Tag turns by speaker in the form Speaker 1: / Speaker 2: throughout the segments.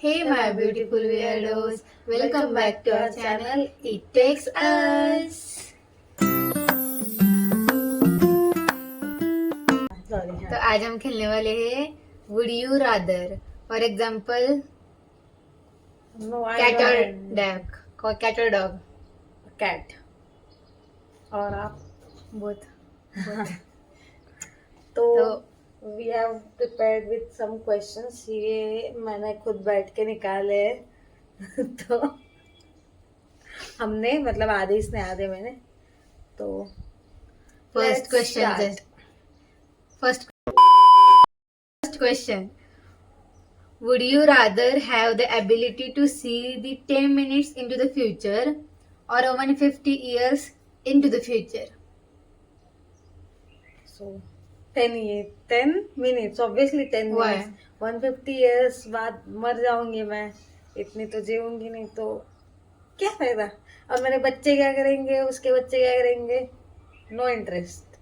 Speaker 1: Hey my beautiful weirdos, welcome back to our channel It Takes Us.
Speaker 2: Sorry
Speaker 1: तो आज हम खेलने वाले हैं would you rather. For example
Speaker 2: no
Speaker 1: cat और डॉग. कैट और डॉग
Speaker 2: कैट और आप
Speaker 1: बोथ.
Speaker 2: तो
Speaker 1: तो
Speaker 2: we have prepared with some questions. ये मैंने खुद बैठ के निकाले हैं. तो हमने मतलब आधे इसने आधे मैंने. तो
Speaker 1: first
Speaker 2: let's
Speaker 1: question
Speaker 2: start.
Speaker 1: First question. Would you rather have the ability to see the 10 minutes into the future or 150 years into the future?
Speaker 2: So 10 minutes obviously 10
Speaker 1: Why?
Speaker 2: minutes. 150 years बाद मर जाऊंगी मैं. इतनी तो जीऊंगी नहीं तो क्या फायदा. और मेरे बच्चे क्या करेंगे, उसके बच्चे क्या करेंगे. No interest.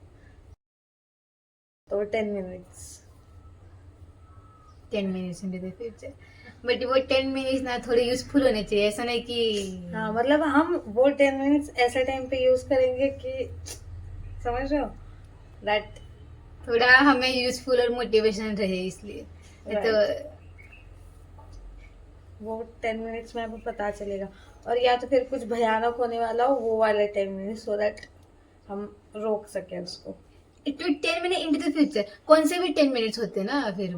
Speaker 2: तो 10 minutes.
Speaker 1: 10 minutes into the future. But वो 10 मिनट्स ना थोड़े यूजफुल होने चाहिए. ऐसा नहीं कि
Speaker 2: हाँ मतलब हम वो 10 मिनट्स ऐसे टाइम पे यूज करेंगे कि समझ रहे हो दैट.
Speaker 1: थोड़ा हमें यूजफुल और मोटिवेशन रहे इसलिए.
Speaker 2: Right.
Speaker 1: तो
Speaker 2: वो 10 मिनट्स में हमें पता चलेगा. और या तो फिर कुछ भयानक होने वाला हो वो वाले 10 मिनट्स सो दैट हम रोक सके उसको.
Speaker 1: 10 मिनिट इंटू द फ्युचर कोणचे भी 10 मिनिट्स होते ना. फिर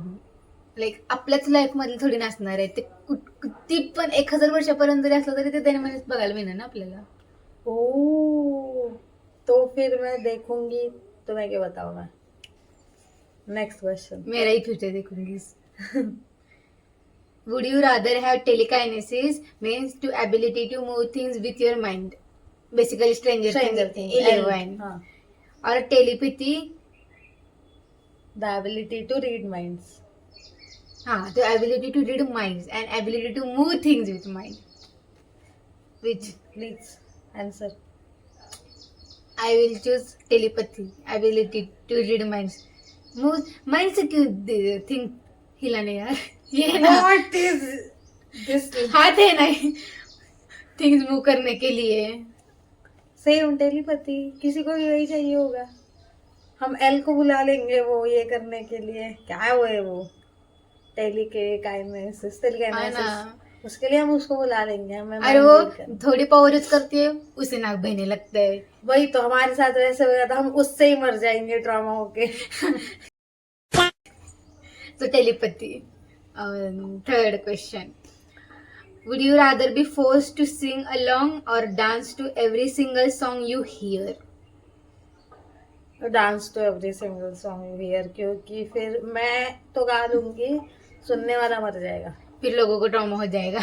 Speaker 1: लाईक आपल्याच लाईफ मध्ये थोडी नसणार आहे ते. किती पण 1000 वर्षापर्यंत जरी असलं तरी ते 10 मिनिट्स बघायला मिळणार ना आपल्याला.
Speaker 2: ओ तो फिर मैं देखूंगी. तो मैं क्या बताऊँ मैं. Next question.
Speaker 1: मेरा ही फ्युचर देखूंगी. Would you rather have telekinesis, means to ability to move things with your mind, basically Stranger Things 11,
Speaker 2: हाँ.
Speaker 1: or telepathy,
Speaker 2: The ability to read minds.
Speaker 1: the ability to read minds and ability to move things with mind? Which
Speaker 2: Please answer.
Speaker 1: I will choose telepathy, ability to read minds. Move mind से क्यों think हिलाने यार. ये ना
Speaker 2: What is this?
Speaker 1: हाथ है ना things move करने के लिए.
Speaker 2: Same telepathy. किसी को भी वही चाहिए होगा. हम एल को बुला लेंगे वो ये करने के लिए. क्या है वो टेली के काइनेसिस उसके लिए हम उसको बुला लेंगे. हमें
Speaker 1: अरे वो थोड़ी पावर यूज करती है उसे नाक बहने लगता है.
Speaker 2: वही तो हमारे साथ वैसे हो जाता. हम उससे ही मर जाएंगे ट्रॉमा होके.
Speaker 1: So telepathy. Third question. Would you rather be forced to sing along or dance to every single song you hear?
Speaker 2: Dance to every single song you hear. क्योंकि फिर मैं तो गा लूंगी, सुनने वाला मर जाएगा.
Speaker 1: फिर लोगों को ट्रॉमा हो जाएगा.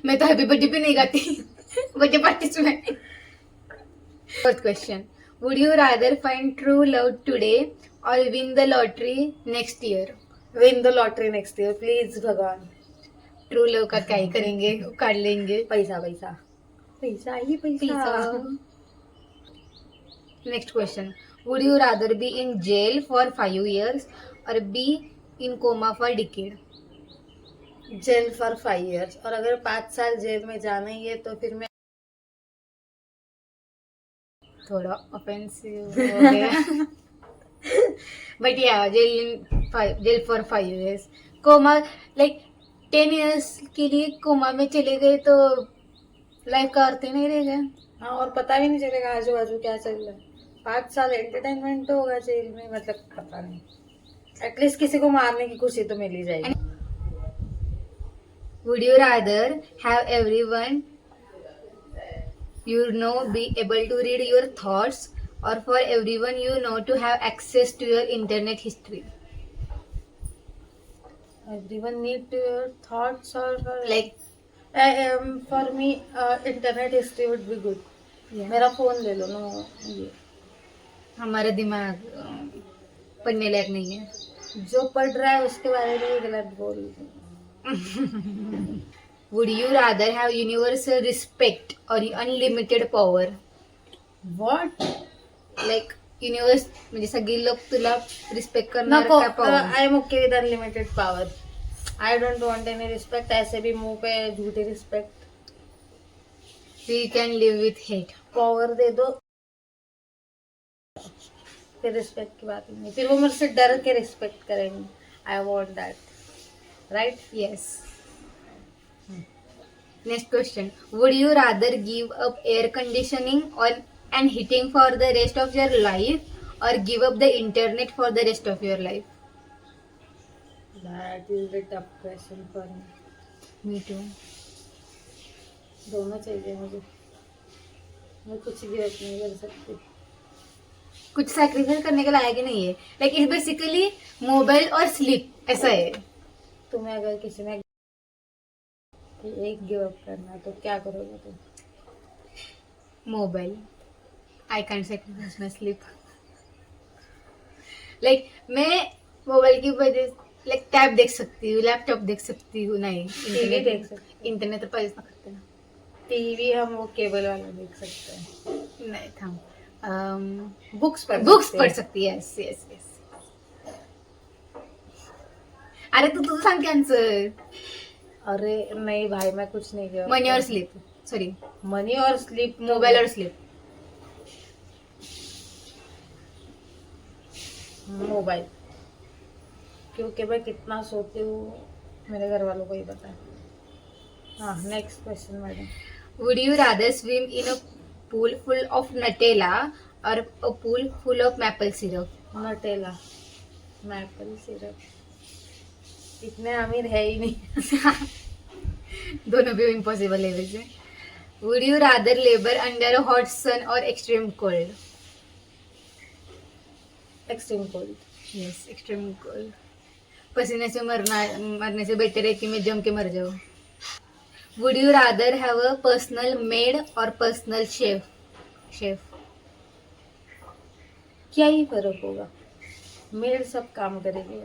Speaker 1: मैं तो हैप्पी बर्थडे पे नहीं गाती. बर्थडे पार्टीज में. Fourth question. Would you rather find true love today or win the lottery next year?
Speaker 2: Win the lottery next year please भगवान.
Speaker 1: ट्रू लव का क्या ही करेंगे, काट लेंगे
Speaker 2: पैसा पैसा पैसा ही पैसा.
Speaker 1: Next question. Would you rather be in jail for 5 years or be in coma for decade?
Speaker 2: Jail for 5 years. और अगर 5 साल जेल में जाना ही है तो फिर मैं
Speaker 1: थोड़ा ऑफेंसिव हो गया. बट या jail for 5 years. Coma like 10 years के लिए कोमा में चले गए तो लाइफ का अर्थ ही नहीं रहेगा.
Speaker 2: हाँ. और पता भी नहीं चलेगा आजू बाजू क्या चल रहा है. 5 साल एंटरटेनमेंट तो होगा जेल में. मतलब पता नहीं. एटलीस्ट किसी को मारने की खुशी तो मिल ही जाएगी.
Speaker 1: Would you rather have everyone you know be able to read your thoughts or for everyone you know to have access to your internet history?
Speaker 2: Everyone need to your thoughts or
Speaker 1: Like
Speaker 2: for me internet history would be good. मेरा phone ले लो. No ये
Speaker 1: हमारा दिमाग पढ़ने लायक नहीं है.
Speaker 2: जो पढ़ रहा है उसके बारे में गलत बोल रही हूँ.
Speaker 1: Would you rather have universal respect or unlimited power?
Speaker 2: What?
Speaker 1: Like universe म्हणजे सगळी लोक तुला रिस्पेक्ट करणार
Speaker 2: नको,
Speaker 1: का power?
Speaker 2: I am okay with unlimited power. I don't want any respect. ऐसे भी मुंह पे झूठी respect.
Speaker 1: We can live with hate.
Speaker 2: Power दे दो, फिर रिस्पेक्ट की बात ही नहीं. फिर वो मेरे से डर के रिस्पेक्ट करेंगे. I want that. Right.
Speaker 1: Yes. Next question. Would you rather give up air conditioning or and heating for the rest of your life or give up the internet for the rest of your life?
Speaker 2: That is the tough question for me.
Speaker 1: Me too.
Speaker 2: दोनों चाहिए मुझे. मैं कुछ भी नहीं कर सकती.
Speaker 1: कुछ सैक्रिफाइस करने के लायक ही नहीं है. लाइक इट्स बेसिकली मोबाइल और स्लीप ऐसा है.
Speaker 2: तुम्हें अगर किसी ने कि एक गिव अप करना है, तो क्या करोगे तुम?
Speaker 1: Mobile. I can't sacrifice my sleep. Like मैं मोबाइल की वजह लाइक टैब देख सकती हूँ, लैपटॉप देख सकती हूँ. नहीं
Speaker 2: टीवी देख सकते हैं.
Speaker 1: इंटरनेट तो पाहिजेच ना करते ना.
Speaker 2: टीवी हम वो केबल वाला देख सकते हैं.
Speaker 1: नहीं थांब.
Speaker 2: बुक्स
Speaker 1: बुक्स पढ़ सकती है. Yes yes yes. अरे तू तुझं सांग की आन्सर.
Speaker 2: अरे नहीं भाई, मैं कुछ नहीं किया.
Speaker 1: मनी और स्लीप. सॉरी,
Speaker 2: मनी और स्लीप.
Speaker 1: मोबाइल और स्लीप.
Speaker 2: मोबाइल. क्योंकि मैं कितना सोती हूँ मेरे घर वालों को ही पता है. हाँ, next question madam.
Speaker 1: Would you rather swim in a pool full of Nutella or a pool full of maple syrup?
Speaker 2: Nutella, maple syrup. इतने अमीर है ही नहीं.
Speaker 1: दोनों भी इम्पॉसिबल है वैसे. Would you rather labor under a hot sun or extreme cold?
Speaker 2: Extreme cold.
Speaker 1: Yes, extreme cold. पसीने से मरने से बेटर है कि मैं जम के मर जाऊँ. Would you rather have a personal maid or personal chef?
Speaker 2: क्या ही फर्क होगा? मेड सब काम करेगी.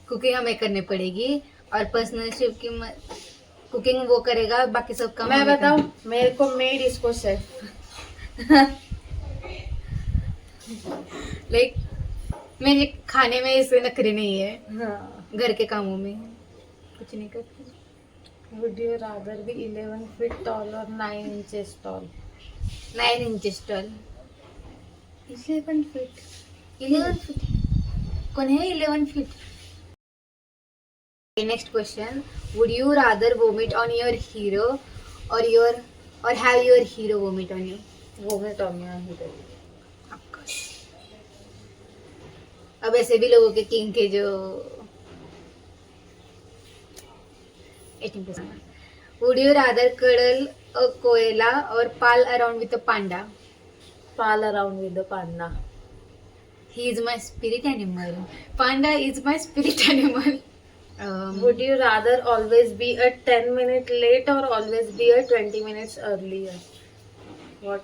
Speaker 1: कुकिंग हमें करनी पड़ेगी और पर्सनल शेफ की कुकिंग वो करेगा, बाकी सब काम
Speaker 2: मैं
Speaker 1: हमें
Speaker 2: बताऊं, मेरे को मेड, इसको शेफ.
Speaker 1: लाइक मेरे खाने में इससे नखरे नहीं है.
Speaker 2: हाँ.
Speaker 1: घर के कामों में कुछ नहीं करती.
Speaker 2: Would you rather be 11 feet tall or 9 inches tall?
Speaker 1: 9 inches tall. 11 feet. 11 feet. कौन है 11 feet? Next question. Would you rather vomit on your hero or have your hero vomit on you?
Speaker 2: Vomit on your hero.
Speaker 1: Of course. अब ऐसे भी लोगों के king के जो 18%. Would you rather cuddle a koala or pal around with a panda?
Speaker 2: Pal around with the panda.
Speaker 1: He is my spirit animal. Panda is my spirit animal.
Speaker 2: Would you rather always be a 10 minute late or always be a 20 minutes earlier? What?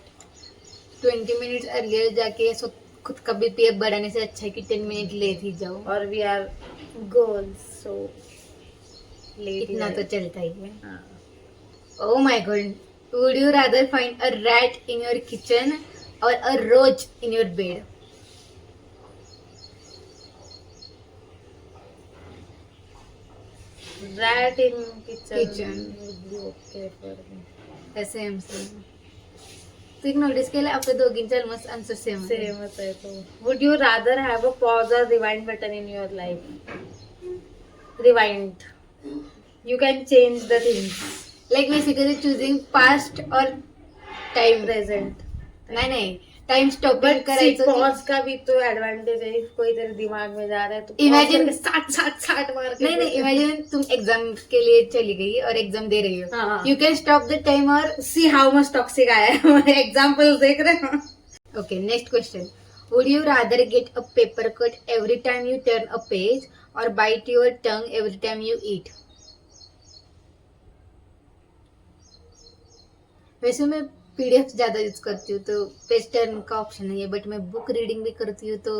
Speaker 1: 20 minutes earlier जाके खुद का BPF बढ़ाने से अच्छा है कि 10 minute late ही जाओ.
Speaker 2: और we are girls, so late.
Speaker 1: इतना तो चलता ही है.
Speaker 2: हाँ.
Speaker 1: Oh my god. Would you rather find a rat in your kitchen or a roach in your bed?
Speaker 2: Rat in kitchen.
Speaker 1: Kitchen.
Speaker 2: Would be okay for me.
Speaker 1: Same same. तू एक notice केलं आपल्या दोघींचे ऑलमोस्ट आन्सर सेम.
Speaker 2: Same होता है तो. Would you rather have a pause or rewind button in your life? Rewind. You can change the things.
Speaker 1: Like basically choosing past और time.
Speaker 2: Present.
Speaker 1: नहीं टाइम स्टॉप
Speaker 2: बट
Speaker 1: करायचं.
Speaker 2: Pause का भी तो advantage है. कोई तेरे दिमाग में जा रहा है तो
Speaker 1: Imagine-
Speaker 2: 60 मार के
Speaker 1: नहीं इमेजिन तुम एग्जाम के लिए चली गई और एग्जाम दे रही हो.
Speaker 2: हाँ.
Speaker 1: You can stop the time और
Speaker 2: सी हाउ मच टॉक्सिक आया है. एग्जांपल देख रहे हो.
Speaker 1: okay, next question. Would you rather get a paper cut every time you turn a page or bite your tongue every time you eat? वैसे मैं PDF ज्यादा use करती हूँ तो पेज टर्न का ऑप्शन नहीं है, बट मैं बुक रीडिंग भी करती हूँ तो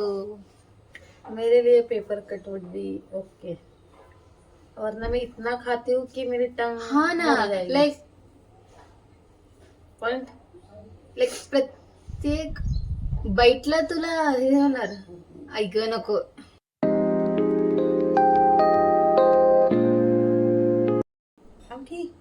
Speaker 2: मेरे लिए paper cut would be okay. और ना मैं इतना खाती हूँ कि मेरी टंग
Speaker 1: हाँ ना
Speaker 2: पॉइंट
Speaker 1: लाइक प्रत्येक बाईटला तुला हे होणार. ऐक नको.
Speaker 2: हम ठीक